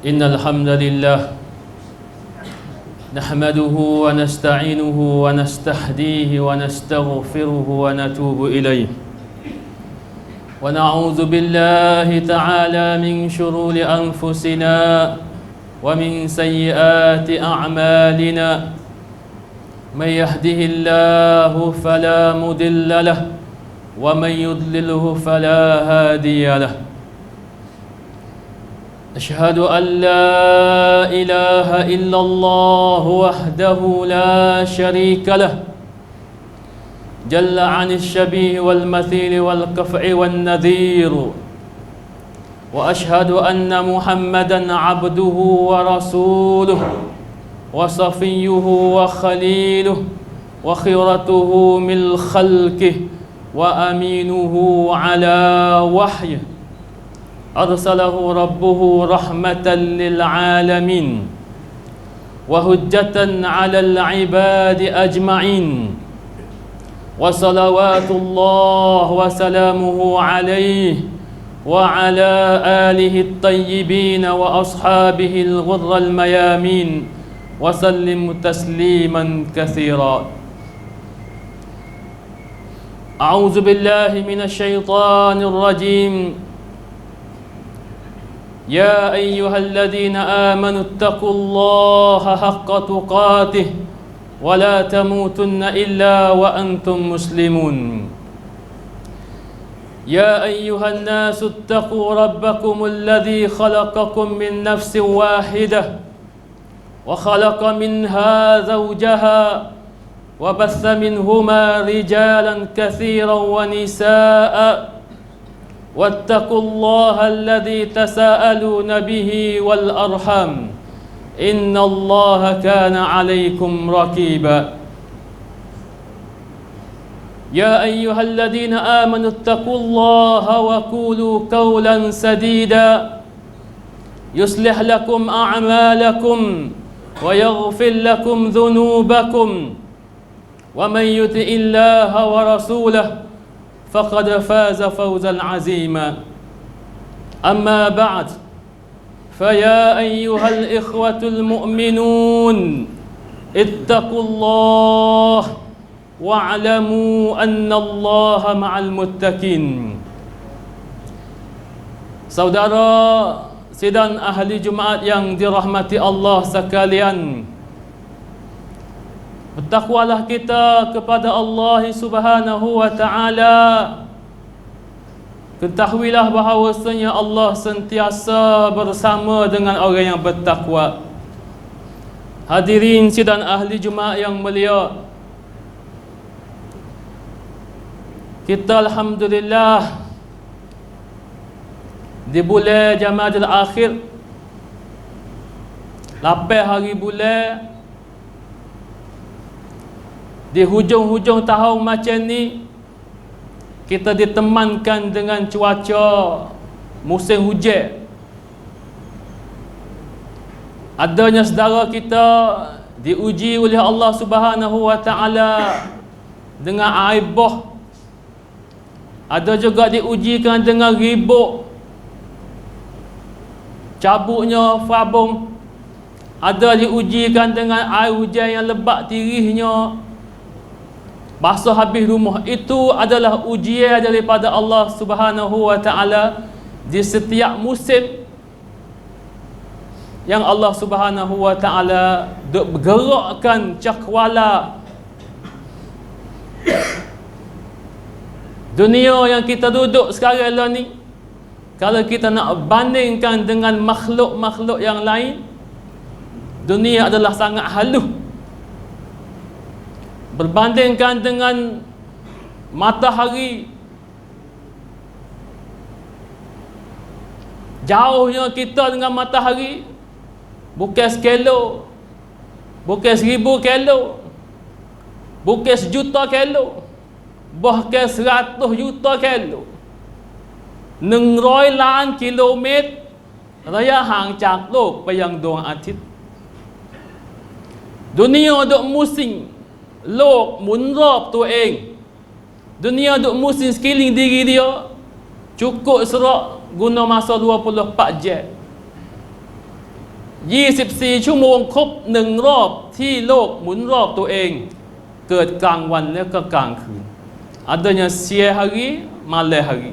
إن الحمد لله نحمده ونستعينه ونستهديه ونستغفره ونتوب إليه ونعوذ بالله تعالى من شرور أنفسنا ومن سيئات أعمالنا من يهده الله فلا مضل له ومن يضلله فلا هادي له أشهد أن لا إله إلا الله وحده لا شريك له جل عن الشبيه والمثيل والكفع والنذير وأشهد أن محمدا عبده ورسوله وصفيه وخليله وخيرته من خلقه وأمينه على وحيه أرسله ربه رحمة للعالمين وهجة على العباد أجمعين وصلوات الله وسلامه عليه وعلى آله الطيبين وأصحابه الغر الميامين وسلم تسليما كثيرا أعوذ بالله من الشيطان الرجيم يا أيها الذين آمنوا اتقوا الله حق تقاته ولا تموتن إلا وأنتم مسلمون يا أيها الناس اتقوا ربكم الذي خلقكم من نفس واحدة وخلق منها زوجها وبث منهما رجالا كثيرا ونساء واتقوا الله الذي تساءلون به والأرحام إن الله كان عليكم رقيبا يا أيها الذين آمنوا اتقوا الله وقولوا قولا سديدا يصلح لكم أعمالكم ويغفر لكم ذنوبكم ومن يطع الله ورسوله فقد فاز فوزا عظيما أما بعد فيا أيها الإخوة المؤمنون اتقوا الله واعلموا أن الله مع المتقين. Saudara sidang ahli Jumaat yang dirahmati Allah sekalian, bertakwalah kita kepada Allah Subhanahu wa taala. Ketahuilah bahawasanya Allah sentiasa bersama dengan orang yang bertakwa. Hadirin sidang ahli Jumaat yang mulia, kita alhamdulillah di bulan Jamadil Akhir, 8 hari bulan di hujung-hujung tahun macam ni, kita ditemankan dengan cuaca musim hujan. Adanya saudara kita diuji oleh Allah Subhanahu wa taala dengan aibah. Ada juga diujikan dengan ribut, cabutnya fabung. Ada diujikan dengan air hujan yang lebat tirihnya, basah habis rumah. Itu adalah ujian daripada Allah Subhanahu wa taala di setiap musim yang Allah Subhanahu wa taala bergerakkan cakrawala dunia yang kita duduk sekarang ni. Kalau kita nak bandingkan dengan makhluk-makhluk yang lain, dunia adalah sangat halus. Berbandingkan dengan matahari, jauhnya kita dengan matahari bukan sekilo, bukan 1000 kilo, bukan 1,000,000 kilo, bahkan 100 juta kilo, 100 ล้าน kilometer ระยะห่างจากโลกไปยังดวงอาทิตย์ Dunia duk musim, โลกหมุนรอบตัวเอง Dunia duk musim sekeliling diri dia. Cukup serak guna masa 24 jam. 24 ชั่วโมงครบ1รอบที่โลกหมุนรอบตัวเองเกิดกลางวันและก็กลางคืน adanya siang hari malam hari.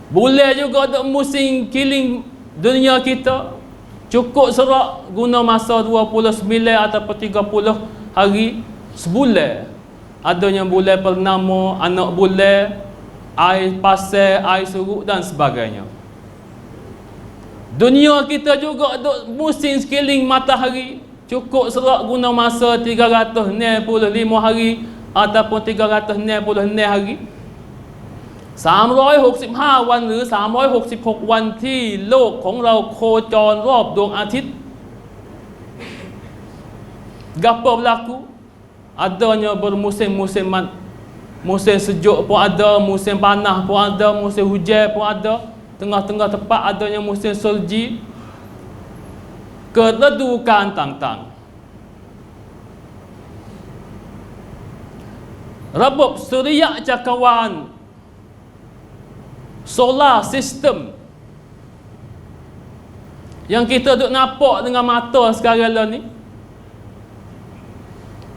Bulan juga ada musim keliling dunia kita, cukup serak guna masa 29 ataupun 30 hari sebulan. Adanya bulan purnama, anak bulan, air pasir, air surut dan sebagainya. Dunia kita juga ada musim sekeliling matahari, cukup serak guna masa 365 hari ataupun 366 hari. 365 วันหรือ366 วันที่โลกของเราโคจรรอบดวงอาทิตย์ Gapo berlaku? Adanya bermusim-musiman. Musim sejuk pun ada, musim panas pun ada, musim hujan pun ada. Tengah-tengah tepat adanya musim salji. Kedudukan tang-tang. Rabab Suria Cakawan, solar system yang kita duk nampak dengan mata sekarang lah ni,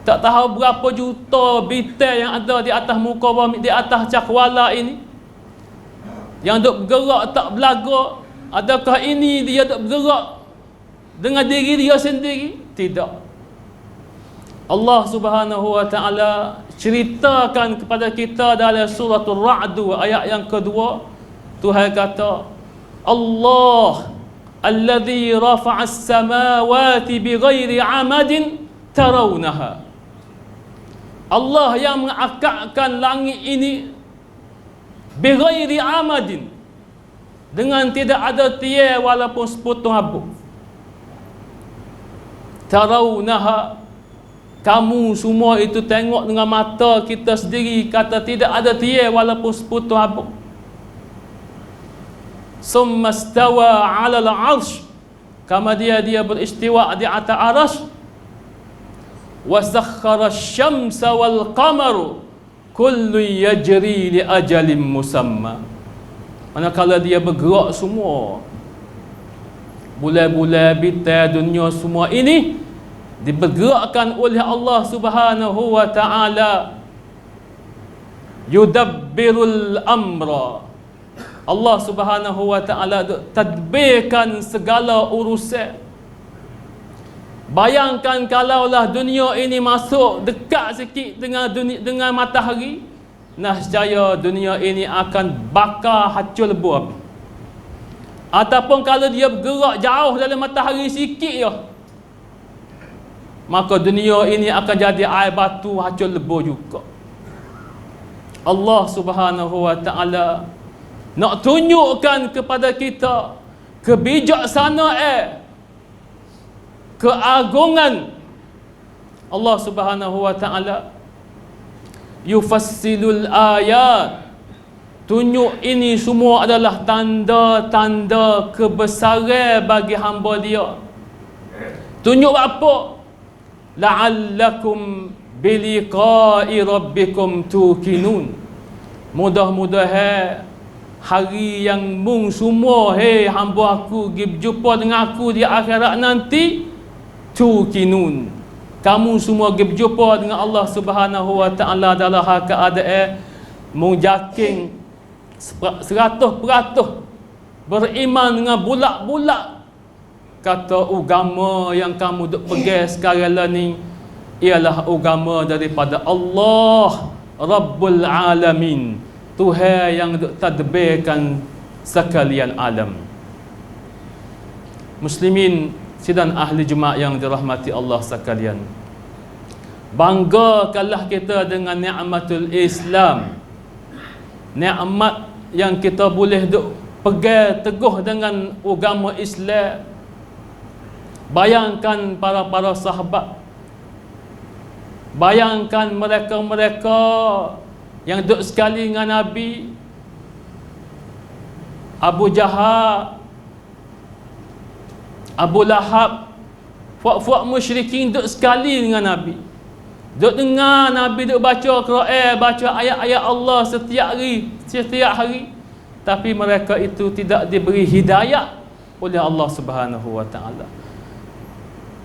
tak tahu berapa juta bintang yang ada di atas muka bumi, di atas cakrawala ini, yang duk bergerak tak belaga. Adakah ini dia duk bergerak dengan diri dia sendiri? Tidak. Allah Subhanahu wa taala ceritakan kepada kita dalam suratul Ra'd ayat yang kedua. Tuhan kata, Allah alladhi rafa'as samawati bighairi 'amadin tarawnaha. Allah yang mengangkatkan langit ini bighairi 'amadin, dengan tidak ada tiang walaupun sepotong habuk. Tarawnaha, kamu semua itu tengok dengan mata kita sendiri, kata tidak ada tiang walaupun sepotong habuk. Summa stawa 'ala al-'arsy, kama dia beristiwa di atas arsy. Wa sakhkhara asy-syamsa wal qamara kullu yajri li ajalin musamma. Manakala dia bergerak semua, bulan-bulan bintang dunia semua ini dibergerakkan oleh Allah Subhanahu wa taala. Yudabbirul amra, Allah Subhanahu wa taala tadbirkan segala urusan. Bayangkan kalaulah dunia ini masuk dekat sikit dengan matahari, nescaya dunia ini akan bakar hancur lebu api. Ataupun kalau dia bergerak jauh dalam matahari sikit je, maka dunia ini akan jadi air batu hancur lebu juga. Allah Subhanahu wa taala nak tunjukkan kepada kita kebijaksanaan, keagungan Allah Subhanahu wa taala. Yufassilul ayat, tunjuk ini semua adalah tanda-tanda kebesaran bagi hamba dia. Tunjuk apa? La'allakum biliqa'i rabbikum tuqinun. Mudah-mudahan hari yang mung semua, hei hamba aku pergi berjumpa dengan aku di akhirat nanti, tuqinun, kamu semua pergi berjumpa dengan Allah Subhanahu wa taala dalam keadaan mujaking 100% beriman dengan bulat-bulat. Kata agama yang kamu duk pegang sekarang lah ni ialah agama daripada Allah Rabbul Alamin, Tuhan yang duk tadbirkan sekalian alam. Muslimin sidang ahli Jumaat yang dirahmati Allah sekalian, banggakanlah kita dengan nikmatul Islam, nikmat yang kita boleh duk pegang teguh dengan agama Islam. Bayangkan para sahabat, bayangkan mereka-mereka yang duduk sekali dengan Nabi. Abu Jahal, Abu Lahab, fuak-fuak musyrikin duduk sekali dengan Nabi. Duduk dengar Nabi duduk baca Quran, baca ayat-ayat Allah setiap hari. Tapi mereka itu tidak diberi hidayah oleh Allah Subhanahu wa taala.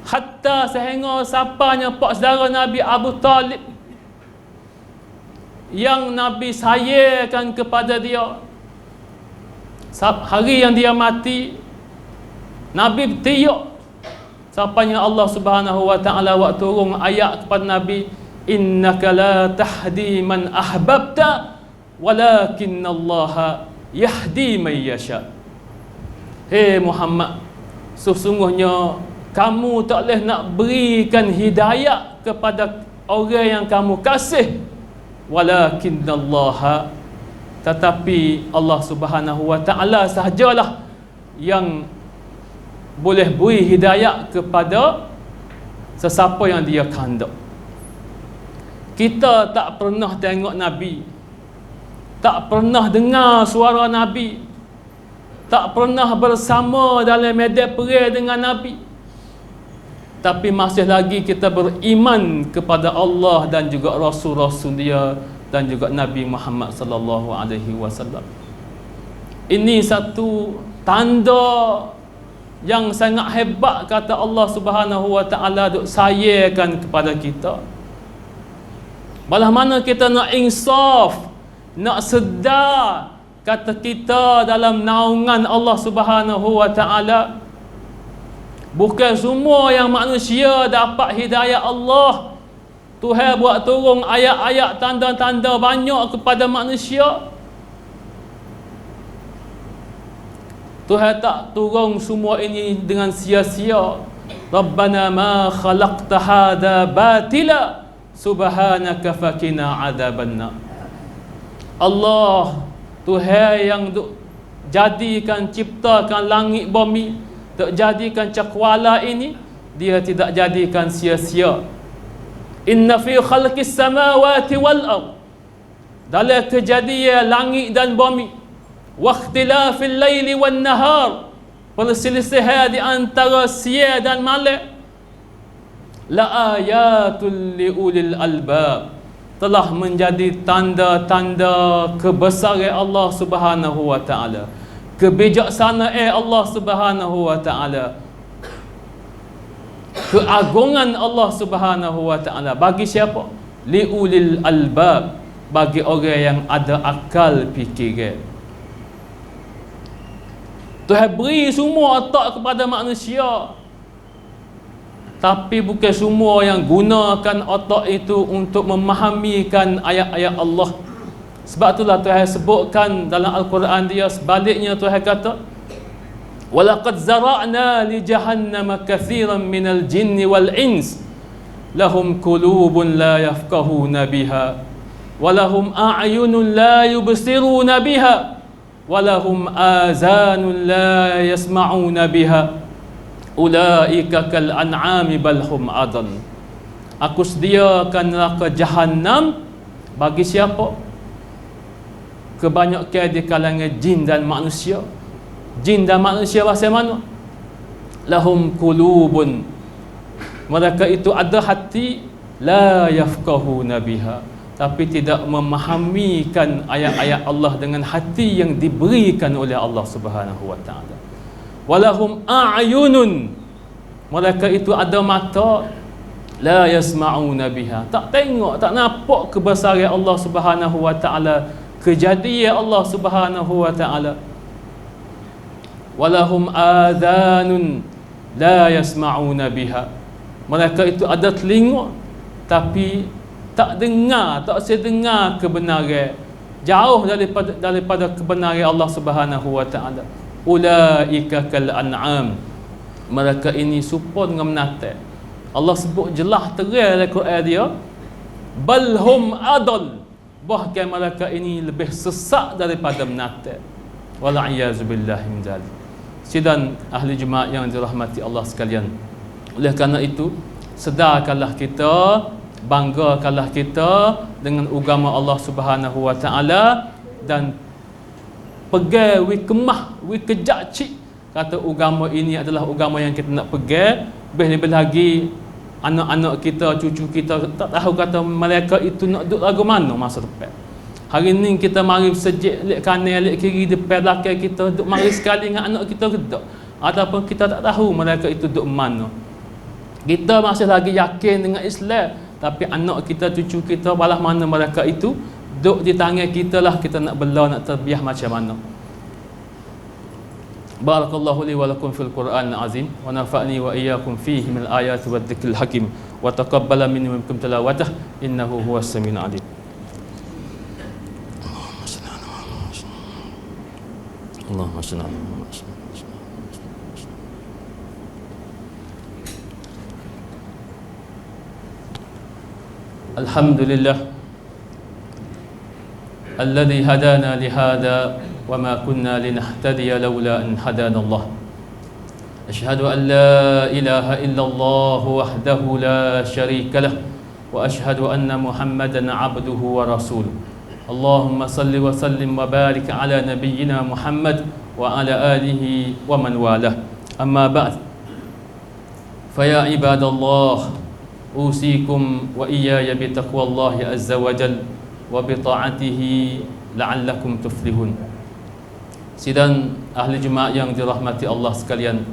Hatta sehingga siapanya pak saudara Nabi Abu Talib yang Nabi sayakan kepada dia, hari yang dia mati, Nabi tiuk siapanya Allah Subhanahu wa taala waktu turun ayat kepada Nabi, innaka la tahdi man ahbabta walakinallaha yahdi man yasha. Hei Muhammad, sesungguhnya kamu tak boleh nak berikan hidayah kepada orang yang kamu kasih, walakinallaha, tetapi Allah Subhanahu wa taala sahajalah yang boleh beri hidayah kepada sesiapa yang dia kehendak. Kita tak pernah tengok Nabi, tak pernah dengar suara Nabi, tak pernah bersama dalam medan perang dengan Nabi, tapi masih lagi kita beriman kepada Allah dan juga Rasul-Rasul dia dan juga Nabi Muhammad sallallahu alaihi wasallam. Ini satu tanda yang sangat hebat, kata Allah Subhanahu wa taala duk sayakan kepada kita. Malah mana kita nak insaf, nak sedar kata kita dalam naungan Allah Subhanahu wa taala. Bukan semua yang manusia dapat hidayah Allah. Tuhan buat turun ayat-ayat tanda-tanda banyak kepada manusia. Tuhan tak turun semua ini dengan sia-sia. Rabbana ma khalaqta hadha batila subhanaka fakina adzabannar. Allah, Tuhan yang jadikan, ciptakan langit bumi, tak jadikan cakrawala ini, dia tidak jadikan sia-sia. Inna fi khalqis samawati wal ard, dalam kejadian langit dan bumi, wa ikhtilafil laili wan nahar, perselisihan di antara siang dan malam, la ayatul liulil albab, telah menjadi tanda-tanda kebesaran Allah Subhanahu wa taala, kebijaksanaan Allah Subhanahu wa taala, keagungan Allah Subhanahu wa taala. Bagi siapa? Liulil albab, bagi orang yang ada akal fikiran. Tuhan beri semua otak kepada manusia, tapi bukan semua yang gunakan otak itu untuk memahamikan ayat-ayat Allah. Sebab itulah Tuhan sebutkan dalam Al-Quran dia, sebaliknya Tuhan kata, walaqad zara'na li jahannama katsiran minal jinni wal ins lahum qulubun la yafqahuna biha walahum a'yunun la yubsiruna biha walahum azanun la yasma'una biha ulaika kal an'ami bal hum adall. Aku sediakan neraka Jahannam bagi siapa? Kebanyakan di kalangan jin dan manusia. Jin dan manusia bahasa mana? Lahum qulubun, mereka itu ada hati, la yafqahuna biha, tapi tidak memahamikan ayat-ayat Allah dengan hati yang diberikan oleh Allah Subhanahu wa taala. Walahum a'yunun, mereka itu ada mata, la yasma'una biha, tak tengok, tak nampak kebesaran Allah Subhanahu wa taala, kejadian Allah Subhanahu wa taala. Walahum adhanun la yasma'una biha, mereka itu ada telinga tapi tak dengar, tak sedengar kebenaran, jauh daripada kebenaran Allah Subhanahu wa taala. Ulaika kal an'am, mereka ini serupa dengan binatang. Allah sebut jelas terang dalam Quran dia, bal hum adall, bahkan mereka ini lebih sesat daripada binatang. Wal a'yazu billahi min dzalik. Sidang ahli jemaah yang dirahmati Allah sekalian, oleh kerana itu sedarkanlah kita, banggakanlah kita dengan agama Allah Subhanahu wa taala, dan pegang wi kemah, wi kejak cik, kata agama ini adalah agama yang kita nak pegang. Lebih lagi anak-anak kita, cucu kita tak tahu kata mereka itu nak duduk lagu mana masa depan. Hari ni kita mari sejik lek kanan lek kiri depan belakang kita, duk mari sekali dengan anak kita kedak. ataupun kita tak tahu mereka itu duk mana. Kita masih lagi yakin dengan Islam, tapi anak kita, cucu kita, balah mana mereka itu duk di tangan kita lah, kita nak bela, nak terbiah macam mana. Barakallahu li wa lakum fil Qur'an azim wa nafa'ni wa iyyakum fihi min al-ayati wa dhikril hakim wa taqabbala minni wa minkum tilawatah innahu huwas samiul alim. Allahumma salli ala Muhammad. Alhamdulillah alladhi hadana lihada wa ma kunna linahtadiya laula an hadana Allah. Ashhadu an la ilaha illallah wahdahu la sharika lah wa ashhadu anna Muhammadan abduhu wa rasuluh. Allahumma salli wa sallim wa barik ala nabiyyina Muhammad wa ala alihi wa man walah. Amma ba'd. Faya ibadallah, usikum wa iyaya bi taqwallahi azza wa jal wa bi ta'atihi la'allakum tuflihun. Sidang ahli Jumaat yang dirahmati Allah sekalian,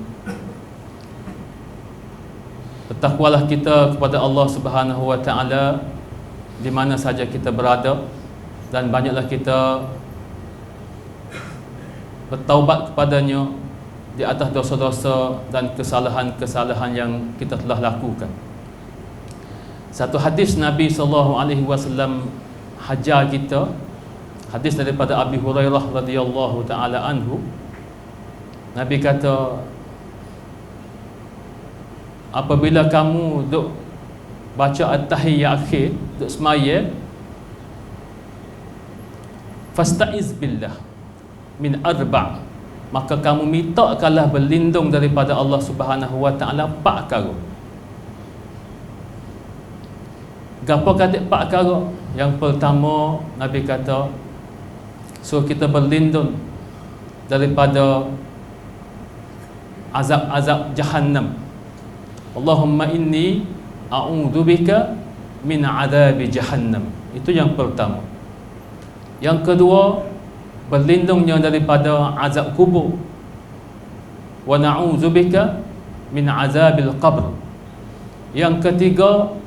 bertakwalah kita kepada Allah Subhanahu wa taala di mana saja kita berada, dan banyaklah kita bertaubat kepadanya di atas dosa-dosa dan kesalahan-kesalahan yang kita telah lakukan. Satu hadis Nabi SAW hajar kita, hadis daripada Abi Hurairah radhiyallahu taala anhu. Nabi kata, apabila kamu duk baca at-tahiyyat akhir, duk semaya, fasta'iz billah min arba', maka kamu mintakanlah berlindung daripada Allah Subhanahu wa taala 4 perkara. Gapo kata 4 perkara? Yang pertama, Nabi kata suruh kita berlindung daripada azab-azab jahannam. Allahumma inni a'udzubika min adzabi jahannam. Itu yang pertama. Yang kedua, berlindungnya daripada azab kubur. Wa na'udzubika min azabil qabr. Yang ketiga,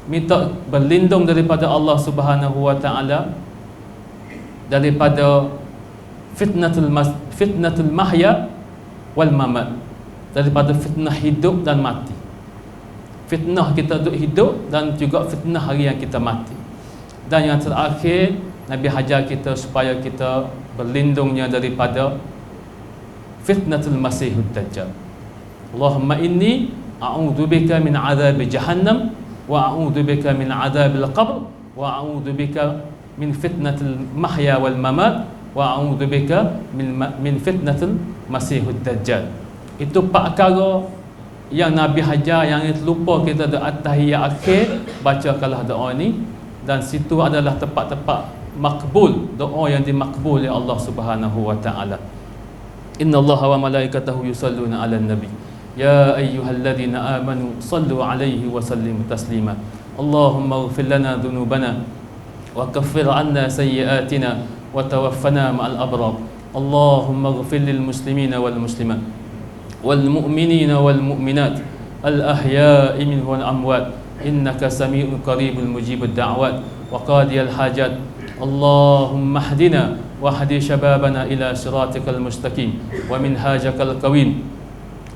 minta berlindung daripada Allah Subhanahu wa taala daripada fitnatul mahya wal mamat, daripada fitnah hidup dan mati. Fitnah kita duduk hidup dan juga fitnah hari yang kita mati. Dan yang terakhir, Nabi hajar kita supaya kita berlindungnya daripada fitnatul masihud dajjal. Allahumma inni a'udzubika min adzabi jahannam wa a'udzubika min adzabil qabr wa a'udzubika min fitnatil mahya wal mamat wa a'udzubika min fitnatil masihud dajjal. Itu 4 perkara yang Nabi hajar, yang terlupa kita di at-tahiyyat akhir. Bacakanlah doa ni, dan situ adalah tempat-tempat makbul, doa yang dimakbul oleh Allah Subhanahu wa taala. Innallaha wa malaikatahu yusalluna 'alan nabi ya ayyuhalladzina amanu sallu 'alaihi wa sallimu taslima. Allahumma ighfir lana dhunubana wa kaffir 'anna sayyi'atina wa tawaffana ma'al abrar. Allahumma ighfir lil muslimina wal muslimat wal mu'minina wal mu'minat al ahya'i minhum wal amwat innaka sami'un qaribul mujibud da'wat wa qadiyal hajat. Allahumma hdina wa hdi shababana ila siratikal mustaqim wa minhajakal qawim.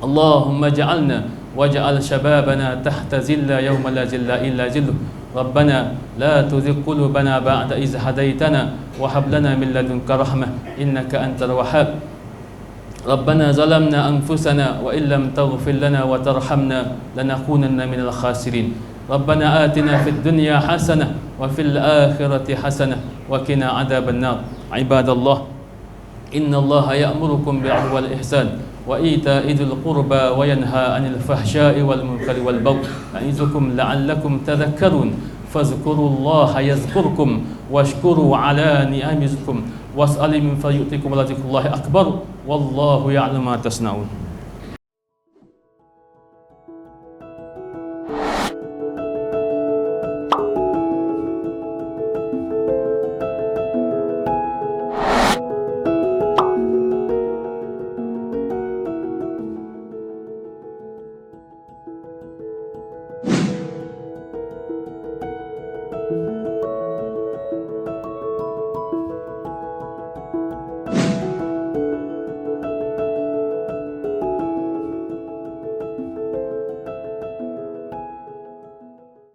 Allahumma ja'alna waj'al shababana tahta zilla yawma la zilla illa zilluh. Rabbana la tuzigh qulubana ba'da idh hadaytana wa hab lana min ladunka rahmah innaka antal wahhab. Rabbana zalamna anfusana wa illam taghfir lana wa tarhamna lanakunanna minal khasirin. Rabbana atina fid dunya hasanah wa fil akhirati hasanah wa qina adzaban nar. Ibadallah, innallaha ya'murukum bil 'adli wal ihsan wa ita'i dzil qurba wa yanha 'anil fahsya'i wal munkari wal baghi ya'izukum la'allakum tadhakkarun. Fadhkurullaha yazkurkum washkuru 'ala ni'amikum was'alu min fadlikum wa la dzikrullahi akbar wallahu ya'lamu ma tasna'un.